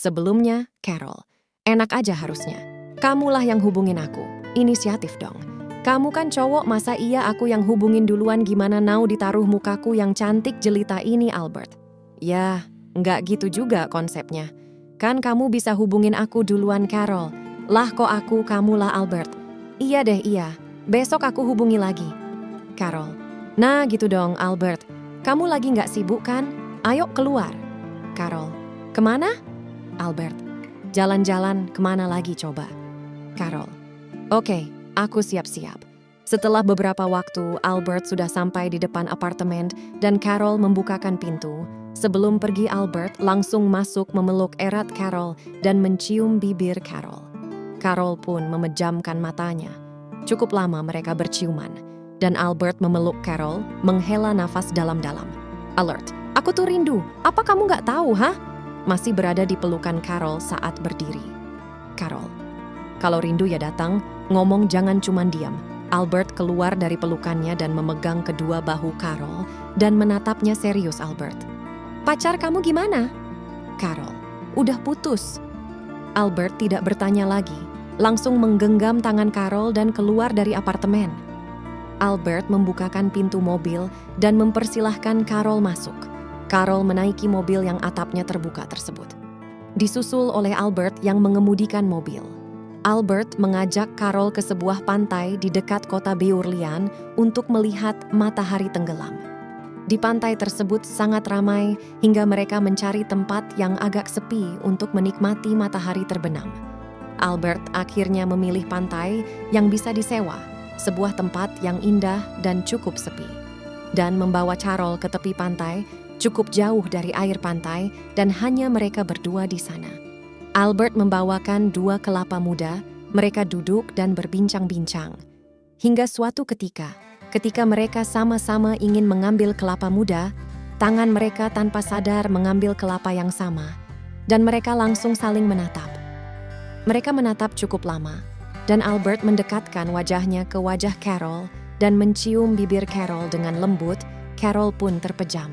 Sebelumnya, Carol. Enak aja harusnya. Kamulah yang hubungin aku. Inisiatif dong. Kamu kan cowok, masa iya aku yang hubungin duluan? Gimana now ditaruh mukaku yang cantik jelita ini, Albert? Ya, nggak gitu juga konsepnya. Kan kamu bisa hubungin aku duluan, Carol. Lah kok aku, kamulah Albert. Iya deh, iya. Besok aku hubungi lagi. Carol. Nah gitu dong, Albert. Kamu lagi nggak sibuk kan? Ayo keluar. Carol. Kemana? Albert. Jalan-jalan, kemana lagi coba? Carol. Oke, aku siap-siap. Setelah beberapa waktu, Albert sudah sampai di depan apartemen dan Carol membukakan pintu. Sebelum pergi, Albert langsung masuk memeluk erat Carol dan mencium bibir Carol. Carol pun memejamkan matanya. Cukup lama mereka berciuman, dan Albert memeluk Carol, menghela nafas dalam-dalam. Alert, aku tuh rindu. Apa kamu nggak tahu, ha? Masih berada di pelukan Carol saat berdiri. Carol. Kalau rindu ya datang, ngomong jangan cuman diam. Albert keluar dari pelukannya dan memegang kedua bahu Carol dan menatapnya serius. Albert. Pacar kamu gimana? Carol. Udah putus. Albert tidak bertanya lagi, langsung menggenggam tangan Carol dan keluar dari apartemen. Albert membukakan pintu mobil dan mempersilahkan Carol masuk. Carol menaiki mobil yang atapnya terbuka tersebut. Disusul oleh Albert yang mengemudikan mobil. Albert mengajak Carol ke sebuah pantai di dekat kota Beurlian untuk melihat matahari tenggelam. Di pantai tersebut sangat ramai hingga mereka mencari tempat yang agak sepi untuk menikmati matahari terbenam. Albert akhirnya memilih pantai yang bisa disewa, sebuah tempat yang indah dan cukup sepi. Dan membawa Carol ke tepi pantai, cukup jauh dari air pantai dan hanya mereka berdua di sana. Albert membawakan 2 kelapa muda, mereka duduk dan berbincang-bincang. Hingga suatu ketika mereka sama-sama ingin mengambil kelapa muda, tangan mereka tanpa sadar mengambil kelapa yang sama, dan mereka langsung saling menatap. Mereka menatap cukup lama, dan Albert mendekatkan wajahnya ke wajah Carol dan mencium bibir Carol dengan lembut. Carol pun terpejam.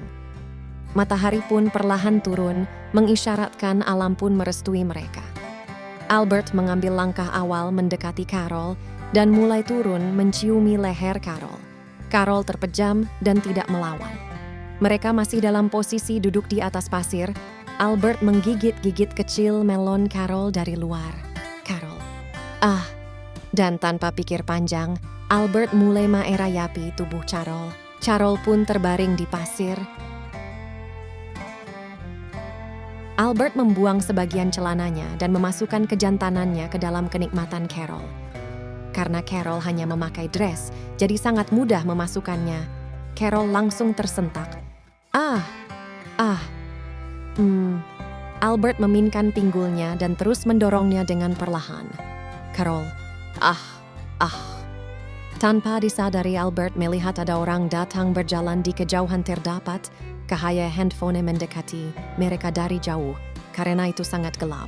Matahari pun perlahan turun, mengisyaratkan alam pun merestui mereka. Albert mengambil langkah awal mendekati Carol dan mulai turun menciumi leher Carol. Carol terpejam dan tidak melawan. Mereka masih dalam posisi duduk di atas pasir. Albert menggigit-gigit kecil melon Carol dari luar. Carol. Ah. Dan tanpa pikir panjang, Albert mulai merayapi tubuh Carol. Carol pun terbaring di pasir. Albert membuang sebagian celananya dan memasukkan kejantanannya ke dalam kenikmatan Carol. Karena Carol hanya memakai dress, jadi sangat mudah memasukkannya. Carol langsung tersentak. Albert meminkan pinggulnya dan terus mendorongnya dengan perlahan. Carol, Tanpa disadari, Albert melihat ada orang datang berjalan di kejauhan terdapat. Cahaya handphone mendekati mereka dari jauh, karena itu sangat gelap.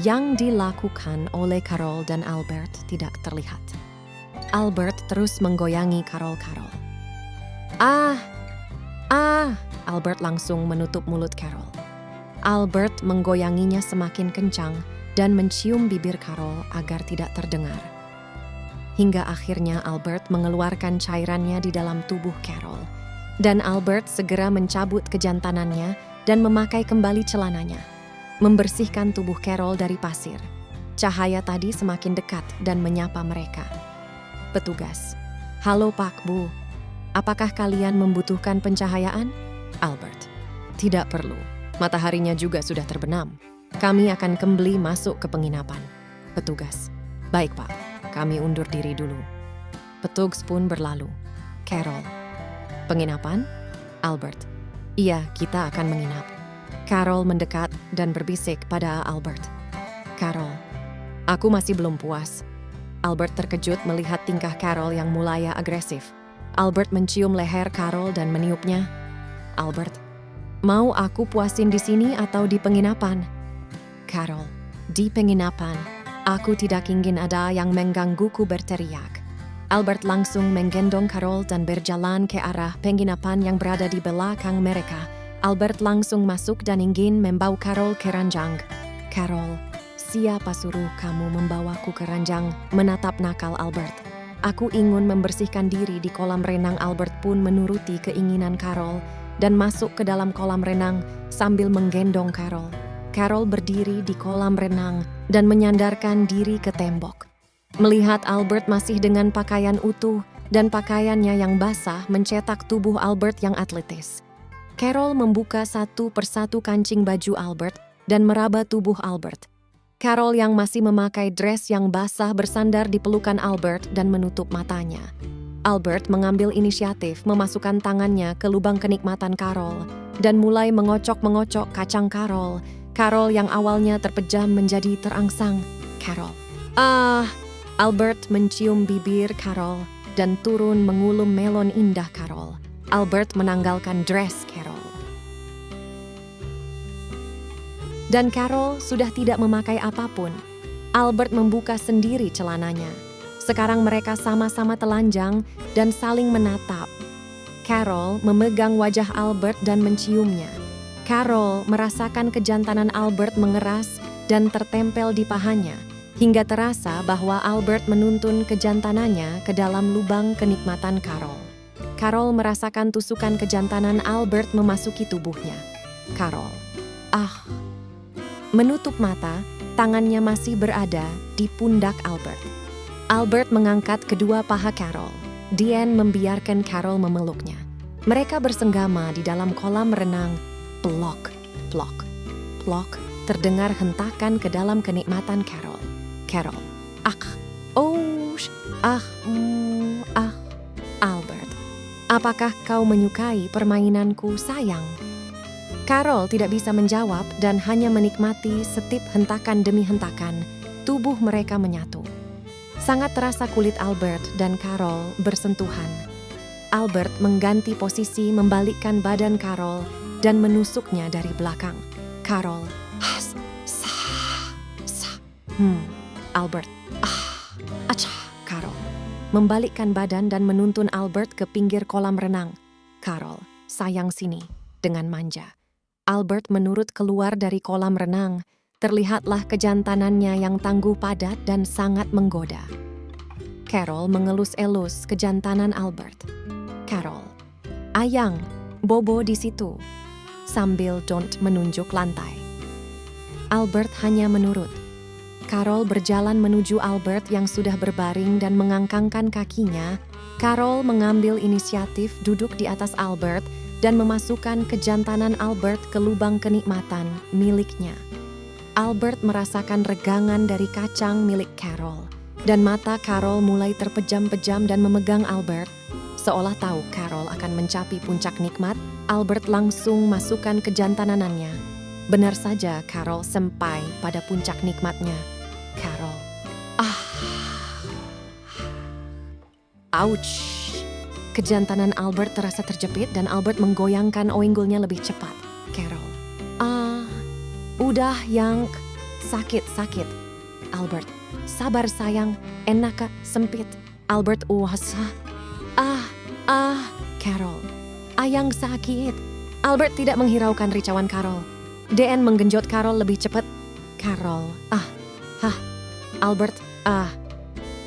Yang dilakukan oleh Carol dan Albert tidak terlihat. Albert terus menggoyangi Carol. Albert langsung menutup mulut Carol. Albert menggoyanginya semakin kencang dan mencium bibir Carol agar tidak terdengar. Hingga akhirnya Albert mengeluarkan cairannya di dalam tubuh Carol. Dan Albert segera mencabut kejantanannya dan memakai kembali celananya, membersihkan tubuh Carol dari pasir. Cahaya tadi semakin dekat dan menyapa mereka. Petugas. Halo Pak Bu, apakah kalian membutuhkan pencahayaan? Albert. Tidak perlu, mataharinya juga sudah terbenam. Kami akan kembali masuk ke penginapan. Petugas. Baik Pak, kami undur diri dulu. Petugas pun berlalu. Carol. Penginapan? Albert. Iya, kita akan menginap. Carol mendekat dan berbisik pada Albert. Carol. Aku masih belum puas. Albert terkejut melihat tingkah Carol yang mulai agresif. Albert mencium leher Carol dan meniupnya. Albert. Mau aku puasin di sini atau di penginapan? Carol. Di penginapan. Aku tidak ingin ada yang menggangguku berteriak. Albert langsung menggendong Carol dan berjalan ke arah penginapan yang berada di belakang mereka. Albert langsung masuk dan ingin membawa Carol ke ranjang. Carol, siapa suruh kamu membawaku ke ranjang? Menatap nakal Albert. Aku ingin membersihkan diri di kolam renang. Albert pun menuruti keinginan Carol dan masuk ke dalam kolam renang sambil menggendong Carol. Carol berdiri di kolam renang dan menyandarkan diri ke tembok. Melihat Albert masih dengan pakaian utuh dan pakaiannya yang basah mencetak tubuh Albert yang atletis. Carol membuka satu persatu kancing baju Albert dan meraba tubuh Albert. Carol yang masih memakai dress yang basah bersandar di pelukan Albert dan menutup matanya. Albert mengambil inisiatif memasukkan tangannya ke lubang kenikmatan Carol dan mulai mengocok-mengocok kacang Carol. Carol yang awalnya terpejam menjadi terangsang. Carol. Albert mencium bibir Carol dan turun mengulum melon indah Carol. Albert menanggalkan dress Carol. Dan Carol sudah tidak memakai apapun. Albert membuka sendiri celananya. Sekarang mereka sama-sama telanjang dan saling menatap. Carol memegang wajah Albert dan menciumnya. Carol merasakan kejantanan Albert mengeras dan tertempel di pahanya, hingga terasa bahwa Albert menuntun kejantanannya ke dalam lubang kenikmatan Carol. Carol merasakan tusukan kejantanan Albert memasuki tubuhnya. Carol. Menutup mata, tangannya masih berada di pundak Albert. Albert mengangkat kedua paha Carol. Diane membiarkan Carol memeluknya. Mereka bersenggama di dalam kolam renang. Plok, plok, plok, terdengar hentakan ke dalam kenikmatan Carol. Carol. Albert. Apakah kau menyukai permainanku, sayang? Carol tidak bisa menjawab dan hanya menikmati setip hentakan demi hentakan. Tubuh mereka menyatu. Sangat terasa kulit Albert dan Carol bersentuhan. Albert mengganti posisi membalikkan badan Carol dan menusuknya dari belakang. Carol. Albert. Carol. Membalikkan badan dan menuntun Albert ke pinggir kolam renang. Carol, sayang sini, dengan manja. Albert menurut keluar dari kolam renang. Terlihatlah kejantanannya yang tangguh padat dan sangat menggoda. Carol mengelus-elus kejantanan Albert. Carol. Ayang, bobo di situ. Sambil Don't menunjuk lantai. Albert hanya menurut. Carol berjalan menuju Albert yang sudah berbaring dan mengangkangkan kakinya. Carol mengambil inisiatif duduk di atas Albert dan memasukkan kejantanan Albert ke lubang kenikmatan miliknya. Albert merasakan regangan dari kacang milik Carol, dan mata Carol mulai terpejam-pejam dan memegang Albert. Seolah tahu Carol akan mencapai puncak nikmat, Albert langsung masukkan kejantanannya. Benar saja Carol sampai pada puncak nikmatnya. Carol. Ouch! Kejantanan Albert terasa terjepit dan Albert menggoyangkan oinggulnya lebih cepat. Carol. Udah yang sakit. Albert. Sabar sayang, enak sempit. Albert Carol. Ayang sakit. Albert tidak menghiraukan ricauan Carol. Diane menggenjot Carol lebih cepat. Carol. Albert.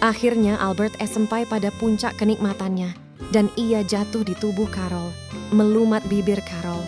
Akhirnya Albert sampai pada puncak kenikmatannya. Dan ia jatuh di tubuh Carol, melumat bibir Carol.